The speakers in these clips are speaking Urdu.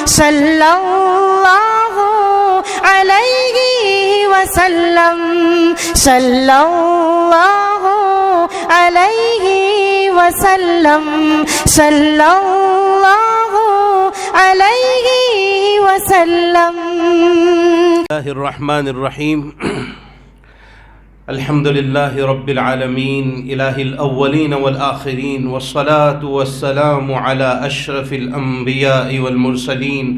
صلی اللہ علیہ وسلم صلی اللہ علیہ وسلم صلی اللہ علیہ وسلم. اللہ الرحمن الرحیم. الحمد للہ رب العالمین الہ الاولین والآخرین والصلاة والسلام علی اشرف الانبیاء والمرسلین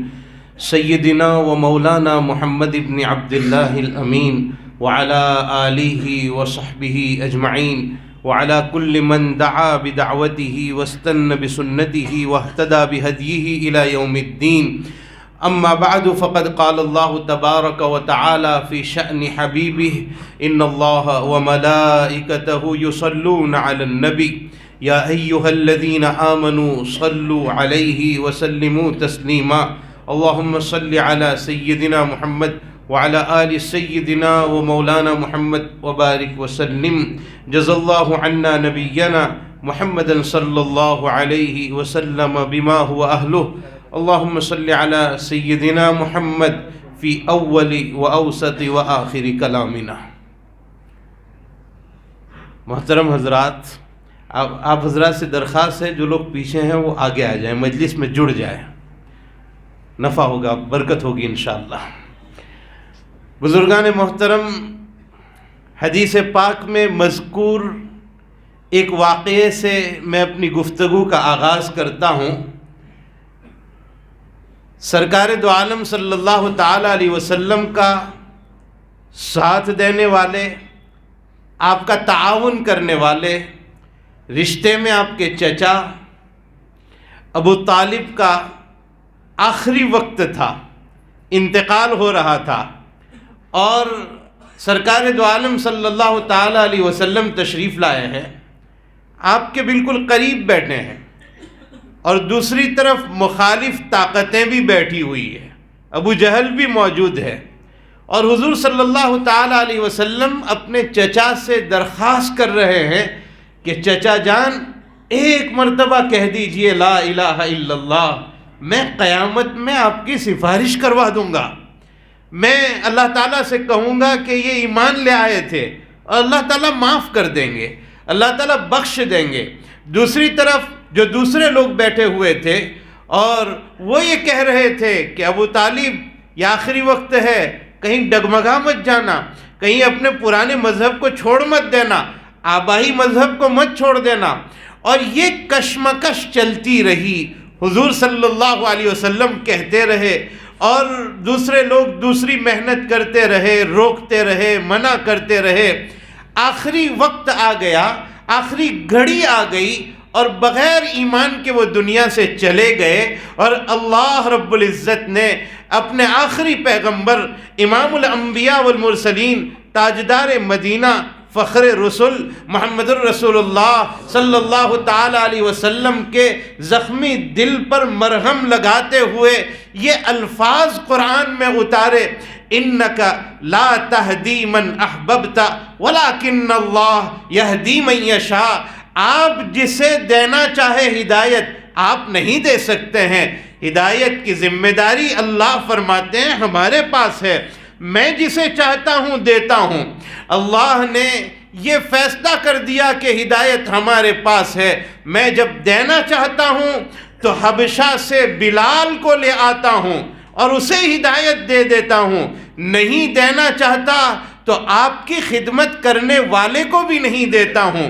سیدنا و مولانا محمد بن عبد اللہ الامین وعلی آلہ وصحبہ اجمعین وعلی کل من دعا بدعوته واستنى بسنته واهتدى بهديه الى یوم الدین. اما بعد فقد قال الله تبارك وتعالى في شأن حبيبه ان الله وملائكته يصلون على النبي يا ايها الذين آمنوا صلوا عليه وسلموا تسليما. اللهم صل على سيدنا محمد وعلى آل سيدنا ومولانا محمد وبارك وسلم. جزا الله عنا نبينا محمدا صلى الله عليه وسلم بما هو أهله. اللهم صل على سيدنا محمد في اول واوسط واخر کلامنا. محترم حضرات، آپ حضرات سے درخواست ہے جو لوگ پیچھے ہیں وہ آگے آ جائیں، مجلس میں جڑ جائیں، نفع ہوگا، برکت ہوگی انشاءاللہ. بزرگان محترم، حدیث پاک میں مذکور ایک واقعے سے میں اپنی گفتگو کا آغاز کرتا ہوں. سرکار دو عالم صلی اللہ تعالی علیہ وسلم کا ساتھ دینے والے، آپ کا تعاون کرنے والے، رشتے میں آپ کے چچا ابو طالب کا آخری وقت تھا، انتقال ہو رہا تھا، اور سرکار دو عالم صلی اللہ تعالی علیہ وسلم تشریف لائے ہیں، آپ کے بالکل قریب بیٹھے ہیں، اور دوسری طرف مخالف طاقتیں بھی بیٹھی ہوئی ہیں، ابو جہل بھی موجود ہے، اور حضور صلی اللہ تعالی علیہ وسلم اپنے چچا سے درخواست کر رہے ہیں کہ چچا جان ایک مرتبہ کہہ دیجئے لا الہ الا اللہ، میں قیامت میں آپ کی سفارش کروا دوں گا، میں اللہ تعالیٰ سے کہوں گا کہ یہ ایمان لے آئے تھے، اور اللہ تعالیٰ معاف کر دیں گے، اللہ تعالیٰ بخش دیں گے. دوسری طرف جو دوسرے لوگ بیٹھے ہوئے تھے اور وہ یہ کہہ رہے تھے کہ ابو طالب یہ آخری وقت ہے، کہیں ڈگمگا مت جانا، کہیں اپنے پرانے مذہب کو چھوڑ مت دینا، آبائی مذہب کو مت چھوڑ دینا. اور یہ کشمکش چلتی رہی، حضور صلی اللہ علیہ وسلم کہتے رہے اور دوسرے لوگ دوسری محنت کرتے رہے، روکتے رہے، منع کرتے رہے. آخری وقت آ گیا، آخری گھڑی آ گئی، اور بغیر ایمان کے وہ دنیا سے چلے گئے، اور اللہ رب العزت نے اپنے آخری پیغمبر امام الانبیاء والمرسلین تاجدار مدینہ فخر رسول محمد الرسول اللہ صلی اللہ تعالی علیہ وسلم کے زخمی دل پر مرہم لگاتے ہوئے یہ الفاظ قرآن میں اتارے، اِنَّكَ لَا تَهْدِي مَنْ أَحْبَبْتَ وَلَكِنَّ اللَّهَ يَهْدِي مَنْ يَشَاءُ. آپ جسے دینا چاہے ہدایت آپ نہیں دے سکتے ہیں، ہدایت کی ذمہ داری اللہ فرماتے ہیں ہمارے پاس ہے، میں جسے چاہتا ہوں دیتا ہوں. اللہ نے یہ فیصلہ کر دیا کہ ہدایت ہمارے پاس ہے. میں جب دینا چاہتا ہوں تو حبشہ سے بلال کو لے آتا ہوں اور اسے ہدایت دے دیتا ہوں، نہیں دینا چاہتا تو آپ کی خدمت کرنے والے کو بھی نہیں دیتا ہوں.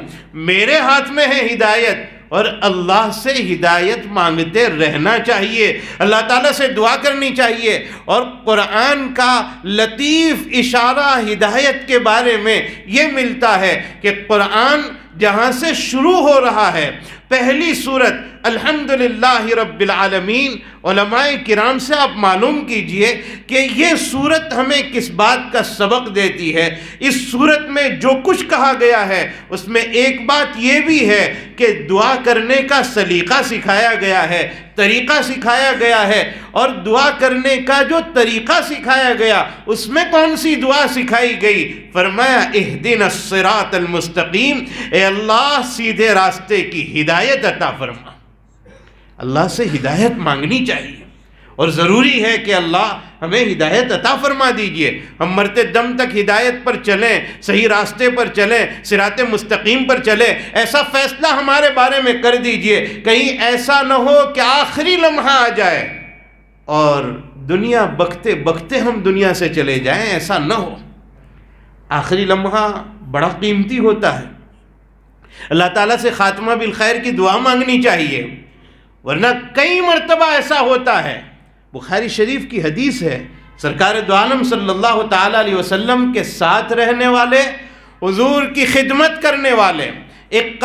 میرے ہاتھ میں ہے ہدایت، اور اللہ سے ہدایت مانگتے رہنا چاہیے، اللہ تعالیٰ سے دعا کرنی چاہیے. اور قرآن کا لطیف اشارہ ہدایت کے بارے میں یہ ملتا ہے کہ قرآن جہاں سے شروع ہو رہا ہے، پہلی سورت الحمدللہ رب العالمین، علماء کرام سے آپ معلوم کیجئے کہ یہ سورت ہمیں کس بات کا سبق دیتی ہے. اس سورت میں جو کچھ کہا گیا ہے اس میں ایک بات یہ بھی ہے کہ دعا کرنے کا سلیقہ سکھایا گیا ہے، طریقہ سکھایا گیا ہے. اور دعا کرنے کا جو طریقہ سکھایا گیا اس میں کون سی دعا سکھائی گئی؟ فرمایا اہدنا الصراط المستقیم، اے اللہ سیدھے راستے کی ہدایت عطا فرما. اللہ سے ہدایت مانگنی چاہیے. اور ضروری ہے کہ اللہ ہمیں ہدایت عطا فرما دیجئے، ہم مرتے دم تک ہدایت پر چلیں، صحیح راستے پر چلیں، صراط مستقیم پر چلیں۔ ایسا فیصلہ ہمارے بارے میں کر دیجئے، کہیں ایسا نہ ہو کہ آخری لمحہ آ جائے اور دنیا بکتے بکتے ہم دنیا سے چلے جائیں، ایسا نہ ہو۔ آخری لمحہ بڑا قیمتی ہوتا ہے، اللہ تعالیٰ سے خاتمہ بالخیر کی دعا مانگنی چاہیے، ورنہ کئی مرتبہ ایسا ہوتا ہے۔ بخاری شریف کی حدیث ہے، سرکار دو عالم صلی اللہ تعالیٰ علیہ وسلم کے ساتھ رہنے والے، حضور کی خدمت کرنے والے ایک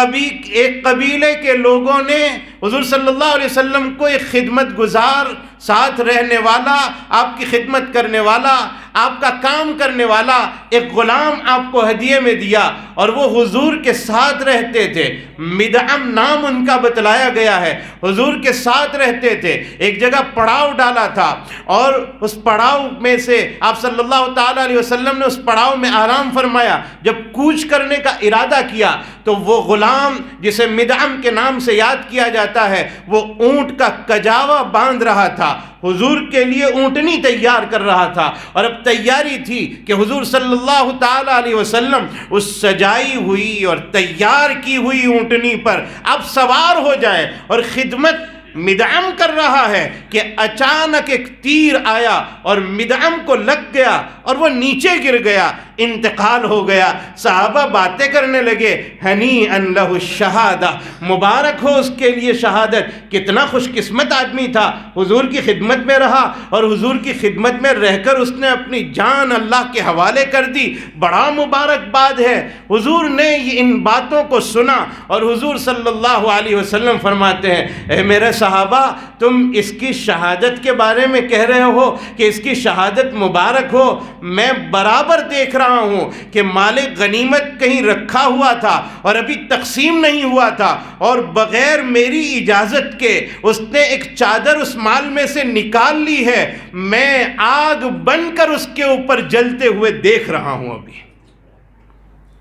قبیلے کے لوگوں نے حضور صلی اللہ علیہ وسلم کو ایک خدمت گزار، ساتھ رہنے والا، آپ کی خدمت کرنے والا، آپ کا کام کرنے والا ایک غلام آپ کو ہدیے میں دیا، اور وہ حضور کے ساتھ رہتے تھے۔ مدعم نام ان کا بتلایا گیا ہے، حضور کے ساتھ رہتے تھے، ایک جگہ پڑاؤ ڈالا تھا، اور اس پڑاؤ میں سے آپ صلی اللہ تعالیٰ علیہ وسلم نے اس پڑاؤ میں آرام فرمایا۔ جب کوچ کرنے کا ارادہ کیا تو وہ غلام جسے مدعم کے نام سے یاد کیا جاتا ہے، وہ اونٹ کا کجاوا باندھ رہا تھا، حضور کے لیے اونٹنی تیار کر رہا تھا، اور اب تیاری تھی کہ حضور صلی اللہ تعالیٰ علیہ وسلم اس سجائی ہوئی اور تیار کی ہوئی اونٹنی پر اب سوار ہو جائے اور خدمت مدعم کر رہا ہے کہ اچانک ایک تیر آیا اور مدعم کو لگ گیا اور وہ نیچے گر گیا، انتقال ہو گیا۔ صحابہ باتیں کرنے لگے، ہنیئا لہ الشہادہ، مبارک ہو اس کے لیے شہادت، کتنا خوش قسمت آدمی تھا، حضور کی خدمت میں رہا اور حضور کی خدمت میں رہ کر اس نے اپنی جان اللہ کے حوالے کر دی، بڑا مبارک بات ہے۔ حضور نے ان باتوں کو سنا اور حضور صلی اللہ علیہ وسلم فرماتے ہیں، اے میرے صحابہ، تم اس کی شہادت کے بارے میں کہہ رہے ہو کہ اس کی شہادت مبارک ہو، میں برابر دیکھ رہا ہوں کہ مال غنیمت کہیں رکھا ہوا تھا اور ابھی تقسیم نہیں ہوا تھا، اور بغیر میری اجازت کے اس نے ایک چادر اس مال میں سے نکال لی ہے، میں آگ بن کر اس کے اوپر جلتے ہوئے دیکھ رہا ہوں۔ ابھی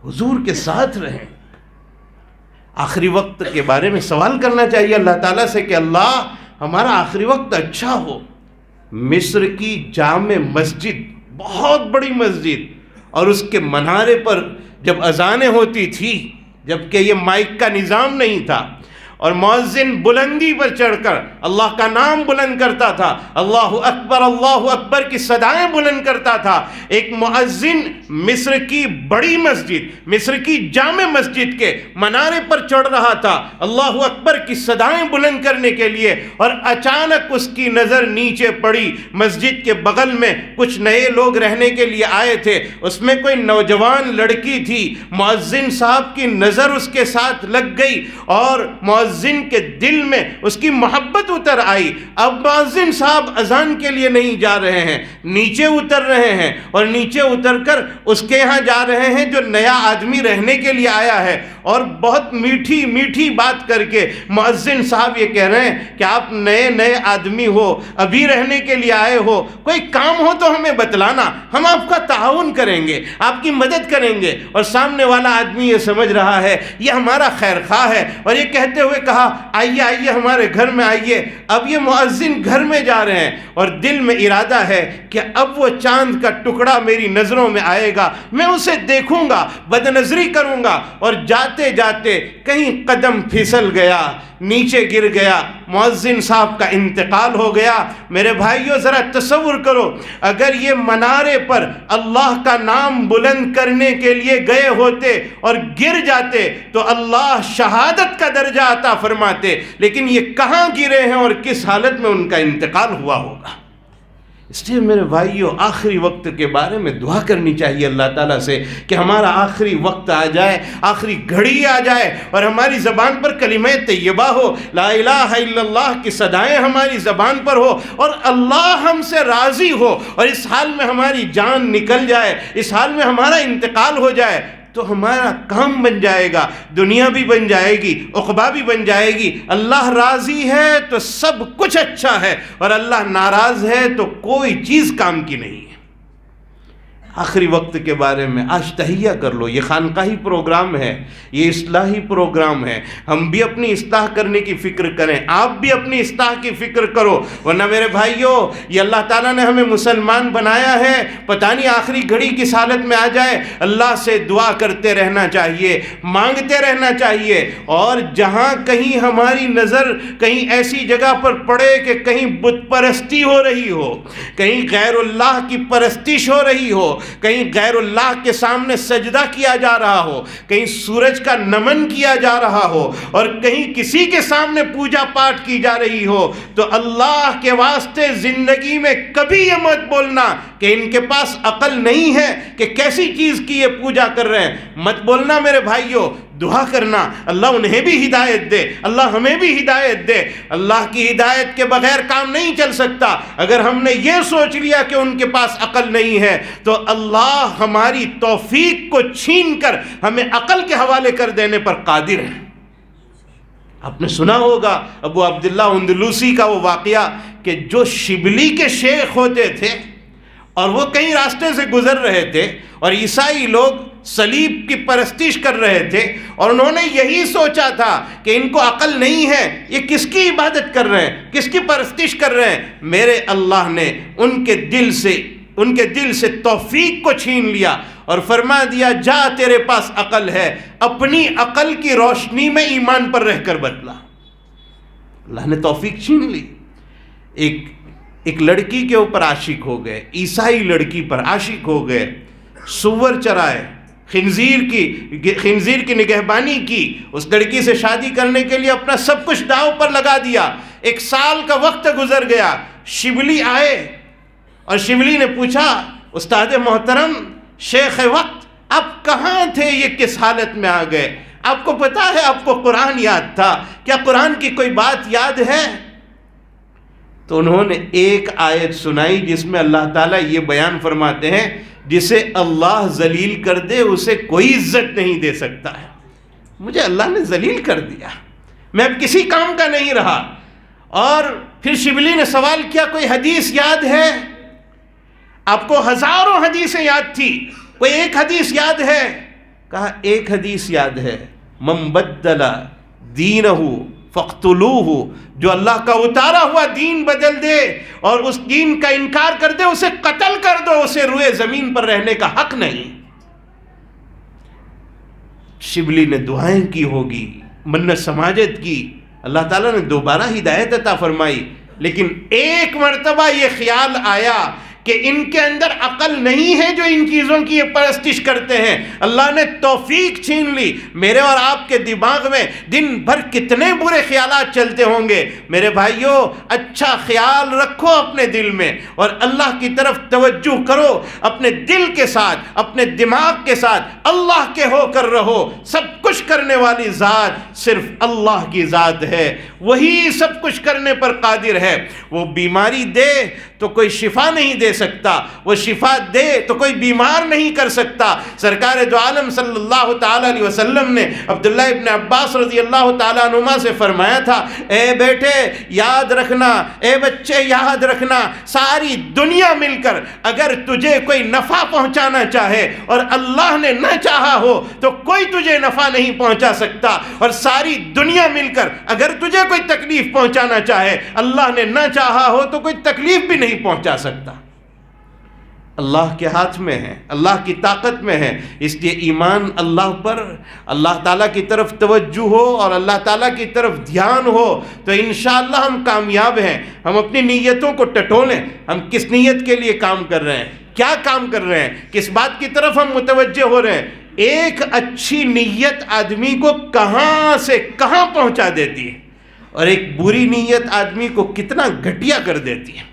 حضور کے ساتھ رہیں۔ آخری وقت کے بارے میں سوال کرنا چاہیے اللہ تعالیٰ سے کہ اللہ ہمارا آخری وقت اچھا ہو۔ مصر کی جامع مسجد، بہت بڑی مسجد، اور اس کے منارے پر جب اذانیں ہوتی تھی، جبکہ یہ مائک کا نظام نہیں تھا، اور مؤذن بلندی پر چڑھ کر اللہ کا نام بلند کرتا تھا، اللہ اکبر کی صدائیں بلند کرتا تھا، ایک مؤذن مصر کی بڑی مسجد، مصر کی جامع مسجد کے منارے پر چڑھ رہا تھا اللہ اکبر کی صدائیں بلند کرنے کے لیے، اور اچانک اس کی نظر نیچے پڑی۔ مسجد کے بغل میں کچھ نئے لوگ رہنے کے لیے آئے تھے، اس میں کوئی نوجوان لڑکی تھی، مؤذن صاحب کی نظر اس کے ساتھ لگ گئی اور مؤذن کے دل میں اس کی محبت اتر آئی۔ اب مؤذن صاحب اذان کے لیے نہیں جا رہے ہیں، نیچے اتر رہے ہیں، اور نیچے اتر کر اس کے یہاں جا رہے ہیں جو نیا آدمی رہنے کے لیے آیا ہے، اور بہت میٹھی میٹھی بات کر کے مؤذن صاحب یہ کہہ رہے ہیں کہ آپ نئے آدمی ہو، ابھی رہنے کے لیے آئے ہو، کوئی کام ہو تو ہمیں بتلانا، ہم آپ کا تعاون کریں گے، آپ کی مدد کریں گے۔ اور سامنے والا آدمی یہ سمجھ رہا ہے یہ ہمارا خیر خواہ ہے، اور یہ کہتے ہوئے کہا آئیے آئیے ہمارے گھر میں آئیے۔ اب یہ مؤذن گھر میں جا رہے ہیں اور دل میں ارادہ ہے کہ اب وہ چاند کا ٹکڑا میری نظروں میں آئے گا، میں اسے دیکھوں گا، بد نظری کروں گا، اور جاتے جاتے کہیں قدم پھسل گیا، نیچے گر گیا، مؤذن صاحب کا انتقال ہو گیا۔ میرے بھائیو ذرا تصور کرو، اگر یہ منارے پر اللہ کا نام بلند کرنے کے لیے گئے ہوتے اور گر جاتے تو اللہ شہادت کا درجہ عطا فرماتے، لیکن یہ کہاں گرے ہیں اور کس حالت میں ان کا انتقال ہوا ہوگا۔ اس لیے میرے بھائیو آخری وقت کے بارے میں دعا کرنی چاہیے اللہ تعالیٰ سے کہ ہمارا آخری وقت آ جائے، آخری گھڑی آ جائے، اور ہماری زبان پر کلمہ طیبہ ہو، لا الہ الا اللہ کی صدائیں ہماری زبان پر ہو، اور اللہ ہم سے راضی ہو، اور اس حال میں ہماری جان نکل جائے، اس حال میں ہمارا انتقال ہو جائے، تو ہمارا کام بن جائے گا، دنیا بھی بن جائے گی، عقبہ بھی بن جائے گی۔ اللہ راضی ہے تو سب کچھ اچھا ہے، اور اللہ ناراض ہے تو کوئی چیز کام کی نہیں ہے۔ آخری وقت کے بارے میں آج تہیہ کر لو. یہ خانقاہی پروگرام ہے، یہ اصلاحی پروگرام ہے. ہم بھی اپنی اصلاح کرنے کی فکر کریں، آپ بھی اپنی اصلاح کی فکر کرو. ورنہ میرے بھائیوں، یہ اللہ تعالیٰ نے ہمیں مسلمان بنایا ہے، پتہ نہیں آخری گھڑی کس حالت میں آ جائے. اللہ سے دعا کرتے رہنا چاہیے، مانگتے رہنا چاہیے. اور جہاں کہیں ہماری نظر کہیں ایسی جگہ پر پڑے کہ کہیں بت پرستی ہو رہی ہو، کہیں غیر اللہ کی پرستش ہو رہی ہو، کہیں غیر اللہ کے سامنے سجدہ کیا جا رہا ہو، کہیں سورج کا نمن کیا جا رہا ہو، اور کہیں کسی کے سامنے پوجا پاٹ کی جا رہی ہو، تو اللہ کے واسطے زندگی میں کبھی یہ مت بولنا کہ ان کے پاس عقل نہیں ہے کہ کیسی چیز کی یہ پوجا کر رہے ہیں. مت بولنا میرے بھائیوں. دعا کرنا اللہ انہیں بھی ہدایت دے، اللہ ہمیں بھی ہدایت دے. اللہ کی ہدایت کے بغیر کام نہیں چل سکتا. اگر ہم نے یہ سوچ لیا کہ ان کے پاس عقل نہیں ہے تو اللہ ہماری توفیق کو چھین کر ہمیں عقل کے حوالے کر دینے پر قادر ہے. آپ نے سنا ہوگا ابو عبداللہ اندلوسی کا وہ واقعہ کہ جو شبلی کے شیخ ہوتے تھے اور وہ کہیں راستے سے گزر رہے تھے اور عیسائی لوگ صلیب کی پرستش کر رہے تھے، اور انہوں نے یہی سوچا تھا کہ ان کو عقل نہیں ہے، یہ کس کی عبادت کر رہے ہیں، کس کی پرستش کر رہے ہیں. میرے اللہ نے ان کے دل سے توفیق کو چھین لیا اور فرما دیا جا تیرے پاس عقل ہے، اپنی عقل کی روشنی میں ایمان پر رہ کر بتلا. اللہ نے توفیق چھین لی. ایک لڑکی کے اوپر عاشق ہو گئے، عیسائی لڑکی پر عاشق ہو گئے، سور چرائے، خنزیر کی نگہبانی کی، اس لڑکی سے شادی کرنے کے لیے اپنا سب کچھ داؤ پر لگا دیا. 1 سال کا وقت گزر گیا. شبلی آئے اور شبلی نے پوچھا، استاد محترم، شیخ وقت، آپ کہاں تھے، یہ کس حالت میں آ گئے؟ آپ کو پتا ہے آپ کو قرآن یاد تھا، کیا قرآن کی کوئی بات یاد ہے؟ تو انہوں نے ایک آیت سنائی جس میں اللہ تعالیٰ یہ بیان فرماتے ہیں، جسے اللہ ذلیل کر دے اسے کوئی عزت نہیں دے سکتا ہے. مجھے اللہ نے ذلیل کر دیا، میں اب کسی کام کا نہیں رہا. اور پھر شبلی نے سوال کیا، کوئی حدیث یاد ہے؟ آپ کو ہزاروں حدیثیں یاد تھی، کوئی ایک حدیث یاد ہے؟ کہا ایک حدیث یاد ہے، من بدل دینہ فاقتلوہ، جو اللہ کا اتارا ہوا دین بدل دے اور اس دین کا انکار کر دے اسے قتل کر دو، اسے روئے زمین پر رہنے کا حق نہیں. شبلی نے دعائیں کی ہوگی، منت سماجت کی، اللہ تعالیٰ نے دوبارہ ہدایت عطا فرمائی. لیکن ایک مرتبہ یہ خیال آیا کہ ان کے اندر عقل نہیں ہے جو ان چیزوں کی یہ پرستش کرتے ہیں. اللہ نے توفیق چھین لی. میرے اور آپ کے دماغ میں دن بھر کتنے برے خیالات چلتے ہوں گے. میرے بھائیوں، اچھا خیال رکھو اپنے دل میں اور اللہ کی طرف توجہ کرو. اپنے دل کے ساتھ، اپنے دماغ کے ساتھ اللہ کے ہو کر رہو. سب کچھ کرنے والی ذات صرف اللہ کی ذات ہے، وہی سب کچھ کرنے پر قادر ہے. وہ بیماری دے تو کوئی شفا نہیں دے سکتا، وہ شفا دے تو کوئی بیمار نہیں کر سکتا. سرکار دو عالم صلی اللہ تعالیٰ علیہ وسلم نے عبداللہ ابن عباس رضی اللہ تعالیٰ عنہما سے فرمایا تھا، اے بیٹے یاد رکھنا، اے بچے یاد رکھنا، ساری دنیا مل کر اگر تجھے کوئی نفع پہنچانا چاہے اور اللہ نے نہ چاہا ہو تو کوئی تجھے نفع نہیں پہنچا سکتا، اور ساری دنیا مل کر اگر تجھے کوئی تکلیف پہنچانا چاہے اللہ نے نہ چاہا ہو تو کوئی تکلیف بھی نہیں پہنچا سکتا. اللہ کے ہاتھ میں ہے، اللہ کی طاقت میں ہے. اس لیے ایمان اللہ پر، اللہ تعالیٰ کی طرف توجہ ہو اور اللہ تعالیٰ کی طرف دھیان ہو تو انشاءاللہ ہم کامیاب ہیں. ہم اپنی نیتوں کو ٹٹولیں، ہم کس نیت کے لیے کام کر رہے ہیں، کیا کام کر رہے ہیں، کس بات کی طرف ہم متوجہ ہو رہے ہیں. ایک اچھی نیت آدمی کو کہاں سے کہاں پہنچا دیتی ہے اور ایک بری نیت آدمی کو کتنا گھٹیا کر دیتی ہے.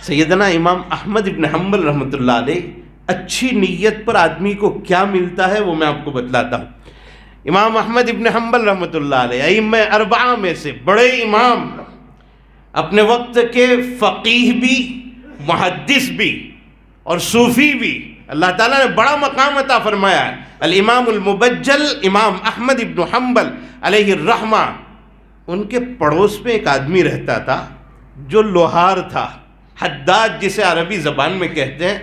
سیدنا امام احمد ابن حنبل رحمۃ اللہ علیہ، اچھی نیت پر آدمی کو کیا ملتا ہے وہ میں آپ کو بتلاتا ہوں. امام احمد ابن حنبل رحمۃ اللہ علیہ ائمہ اربعہ میں سے بڑے امام، اپنے وقت کے فقیہ بھی، محدث بھی اور صوفی بھی. اللہ تعالیٰ نے بڑا مقام عطا فرمایا ہے. الامام المبجل امام احمد ابن حنبل علیہ الرحمہ، ان کے پڑوس میں ایک آدمی رہتا تھا جو لوہار تھا، حداد جسے عربی زبان میں کہتے ہیں.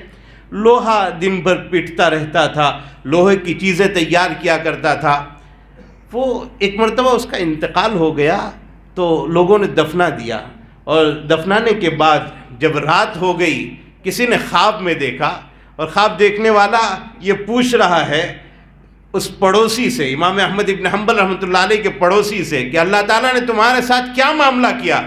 لوہا دن بھر پیٹتا رہتا تھا، لوہے کی چیزیں تیار کیا کرتا تھا۔ وہ ایک مرتبہ اس کا انتقال ہو گیا تو لوگوں نے دفنا دیا، اور دفنانے کے بعد جب رات ہو گئی کسی نے خواب میں دیکھا، اور خواب دیکھنے والا یہ پوچھ رہا ہے اس پڑوسی سے، امام احمد ابن حنبل رحمۃ اللہ علیہ کے پڑوسی سے، کہ اللہ تعالیٰ نے تمہارے ساتھ کیا معاملہ کیا؟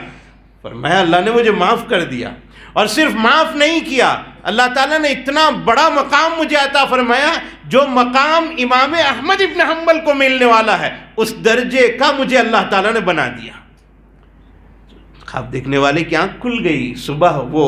فرمایا اللہ نے مجھے معاف کر دیا، اور صرف معاف نہیں کیا، اللہ تعالیٰ نے اتنا بڑا مقام مجھے عطا فرمایا جو مقام امام احمد ابن حنبل کو ملنے والا ہے، اس درجے کا مجھے اللہ تعالیٰ نے بنا دیا۔ خواب دیکھنے والے کی آنکھ کھل گئی۔ صبح وہ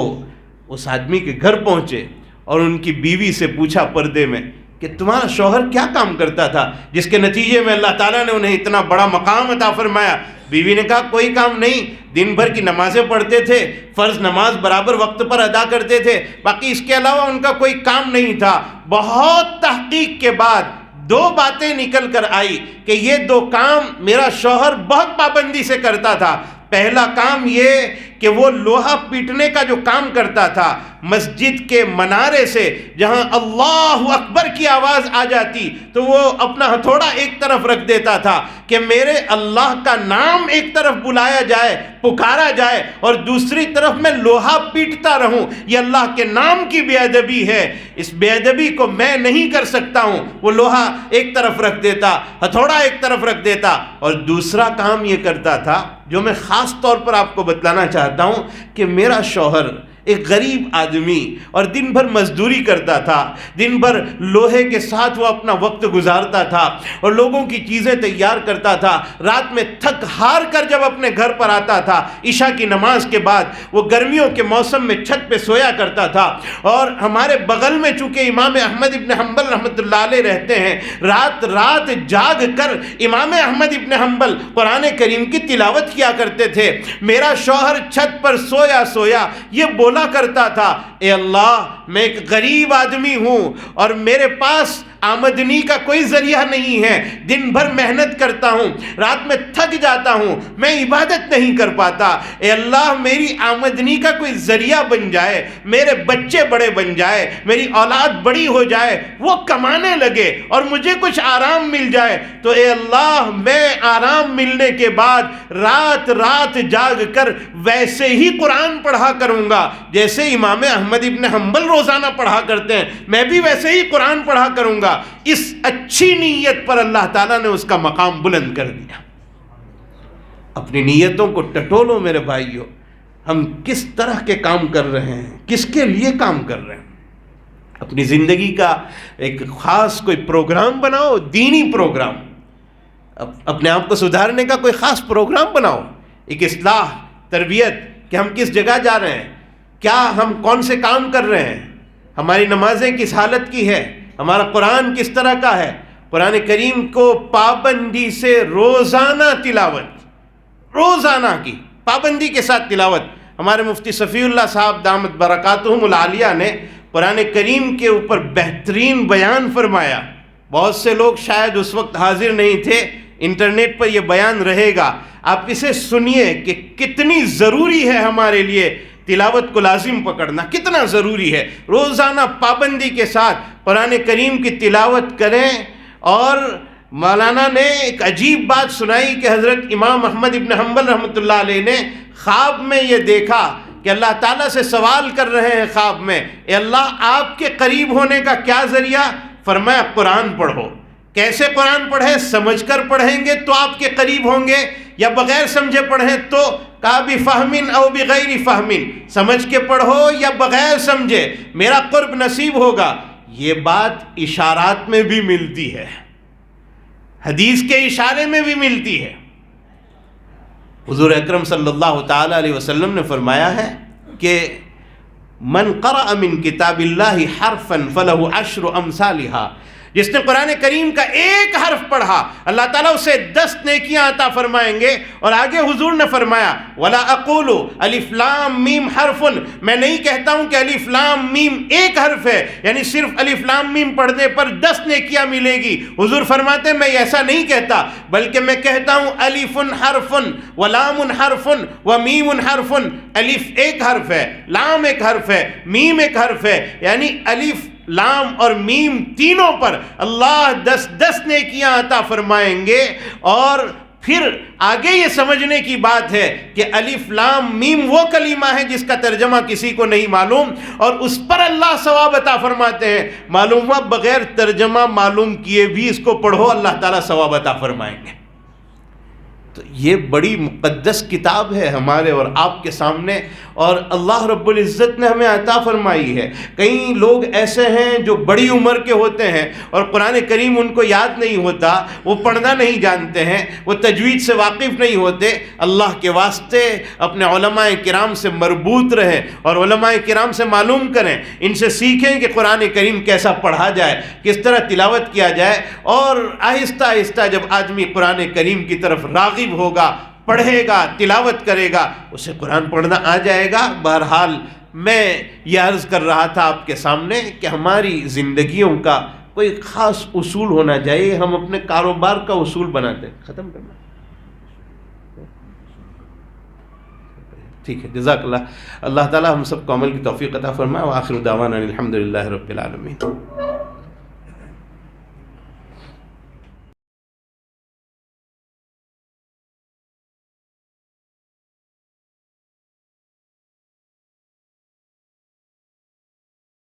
اس آدمی کے گھر پہنچے اور ان کی بیوی سے پوچھا پردے میں کہ تمہارا شوہر کیا کام کرتا تھا جس کے نتیجے میں اللہ تعالیٰ نے انہیں اتنا بڑا مقام عطا فرمایا؟ بیوی نے کہا کوئی کام نہیں، دن بھر کی نمازیں پڑھتے تھے، فرض نماز برابر وقت پر ادا کرتے تھے، باقی اس کے علاوہ ان کا کوئی کام نہیں تھا۔ بہت تحقیق کے بعد دو باتیں نکل کر آئی کہ یہ دو کام میرا شوہر بہت پابندی سے کرتا تھا۔ پہلا کام یہ کہ وہ لوہا پیٹنے کا جو کام کرتا تھا، مسجد کے منارے سے جہاں اللہ اکبر کی آواز آ جاتی تو وہ اپنا ہتھوڑا ایک طرف رکھ دیتا تھا کہ میرے اللہ کا نام ایک طرف بلایا جائے، پکارا جائے، اور دوسری طرف میں لوہا پیٹتا رہوں۔ یہ اللہ کے نام کی بے ادبی ہے، اس بے ادبی کو میں نہیں کر سکتا ہوں۔ وہ لوہا ایک طرف رکھ دیتا، ہتھوڑا ایک طرف رکھ دیتا، اور دوسرا کام یہ کرتا تھا جو میں خاص طور پر آپ کو بتلانا چاہتا ہوں کہ میرا شوہر ایک غریب آدمی اور دن بھر مزدوری کرتا تھا، دن بھر لوہے کے ساتھ وہ اپنا وقت گزارتا تھا اور لوگوں کی چیزیں تیار کرتا تھا۔ رات میں تھک ہار کر جب اپنے گھر پر آتا تھا عشاء کی نماز کے بعد، وہ گرمیوں کے موسم میں چھت پہ سویا کرتا تھا، اور ہمارے بغل میں چونکہ امام احمد ابن حنبل رحمۃ اللہ علیہ رہتے ہیں، رات رات جاگ کر امام احمد ابن حنبل قرآن کریم کی تلاوت کیا کرتے تھے۔ میرا شوہر چھت پر سویا سویا یہ بولا کرتا تھا، اے اللہ میں ایک غریب آدمی ہوں اور میرے پاس آمدنی کا کوئی ذریعہ نہیں ہے، دن بھر محنت کرتا ہوں، رات میں تھک جاتا ہوں، میں عبادت نہیں کر پاتا، اے اللہ میری آمدنی کا کوئی ذریعہ بن جائے، میرے بچے بڑے بن جائے، میری اولاد بڑی ہو جائے، وہ کمانے لگے اور مجھے کچھ آرام مل جائے، تو اے اللہ میں آرام ملنے کے بعد رات رات جاگ کر ویسے ہی قرآن پڑھا کروں گا جیسے امام احمد ابن حنبل روزانہ پڑھا کرتے ہیں، میں بھی ویسے ہی قرآن پڑھا کروں گا۔ اس اچھی نیت پر اللہ تعالیٰ نے اس کا مقام بلند کر دیا۔ اپنی نیتوں کو ٹٹولو میرے بھائیوں، ہم کس طرح کے کام کر رہے ہیں، کس کے لیے کام کر رہے ہیں۔ اپنی زندگی کا ایک خاص کوئی پروگرام بناؤ، دینی پروگرام، اپنے آپ کو سدھارنے کا کوئی خاص پروگرام بناؤ، ایک اصلاح، تربیت، کہ ہم کس جگہ جا رہے ہیں، کیا ہم کون سے کام کر رہے ہیں، ہماری نمازیں کس حالت کی ہے، ہمارا قرآن کس طرح کا ہے۔ قرآن کریم کو پابندی سے روزانہ تلاوت، روزانہ کی پابندی کے ساتھ تلاوت۔ ہمارے مفتی صفی اللہ صاحب دامت برکاتہم العالیہ نے قرآن کریم کے اوپر بہترین بیان فرمایا۔ بہت سے لوگ شاید اس وقت حاضر نہیں تھے، انٹرنیٹ پر یہ بیان رہے گا، آپ اسے سنیے کہ کتنی ضروری ہے ہمارے لیے تلاوت کو لازم پکڑنا، کتنا ضروری ہے۔ روزانہ پابندی کے ساتھ قرآن کریم کی تلاوت کریں۔ اور مولانا نے ایک عجیب بات سنائی کہ حضرت امام احمد ابن حنبل رحمۃ اللہ علیہ نے خواب میں یہ دیکھا کہ اللہ تعالیٰ سے سوال کر رہے ہیں خواب میں، اے اللہ آپ کے قریب ہونے کا کیا ذریعہ؟ فرمایا قرآن پڑھو۔ کیسے قرآن پڑھیں؟ سمجھ کر پڑھیں گے تو آپ کے قریب ہوں گے، یا بغیر سمجھے پڑھیں تو کا بفہم او بغیر فہم، سمجھ کے پڑھو یا بغیر سمجھے میرا قرب نصیب ہوگا۔ یہ بات اشارات میں بھی ملتی ہے، حدیث کے اشارے میں بھی ملتی ہے۔ حضور اکرم صلی اللہ تعالی علیہ وسلم نے فرمایا ہے کہ من قرأ من کتاب اللہ حرفا فلہ عشر امثالہا، جس نے قرآن کریم کا ایک حرف پڑھا اللہ تعالیٰ اسے 10 نیکیاں عطا فرمائیں گے. اور آگے حضور نے فرمایا وَلَا أَقُولُ الف لام میم حرفن، میں نہیں کہتا ہوں کہ الف لام میم ایک حرف ہے، یعنی صرف الف لام میم پڑھنے پر 10 نیکیاں ملے گی. حضور فرماتے ہیں میں ایسا نہیں کہتا، بلکہ میں کہتا ہوں الف حرفن ولام حرفن ومیم حرفن. الف ایک حرف ہے، لام ایک حرف ہے، میم ایک حرف ہے، یعنی الف لام اور میم تینوں پر اللہ 10 نیکیاں عطا فرمائیں گے. اور پھر آگے یہ سمجھنے کی بات ہے کہ الف لام میم وہ کلمہ ہے جس کا ترجمہ کسی کو نہیں معلوم، اور اس پر اللہ ثواب عطا فرماتے ہیں. معلوم ہوا بغیر ترجمہ معلوم کیے بھی اس کو پڑھو اللہ تعالیٰ ثواب عطا فرمائیں گے. تو یہ بڑی مقدس کتاب ہے ہمارے اور آپ کے سامنے، اور اللہ رب العزت نے ہمیں عطا فرمائی ہے. کئی لوگ ایسے ہیں جو بڑی عمر کے ہوتے ہیں اور قرآن کریم ان کو یاد نہیں ہوتا، وہ پڑھنا نہیں جانتے ہیں، وہ تجوید سے واقف نہیں ہوتے. اللہ کے واسطے اپنے علماء کرام سے مربوط رہیں اور علماء کرام سے معلوم کریں، ان سے سیکھیں کہ قرآن کریم کیسا پڑھا جائے، کس طرح تلاوت کیا جائے. اور آہستہ آہستہ جب آدمی قرآن کریم کی طرف راغب ہوگا، پڑھے گا، تلاوت کرے گا، اسے قرآن پڑھنا آ جائے گا. بہرحال میں یہ عرض کر رہا تھا آپ کے سامنے کہ ہماری زندگیوں کا کوئی خاص اصول ہونا چاہیے. ہم اپنے کاروبار کا اصول بناتے ہیں. ختم کرنا ٹھیک ہے. جزاک اللہ. اللہ تعالی ہم سب کو عمل کی توفیق عطا فرمائے. وآخر دعوانا الحمدللہ رب العالمین.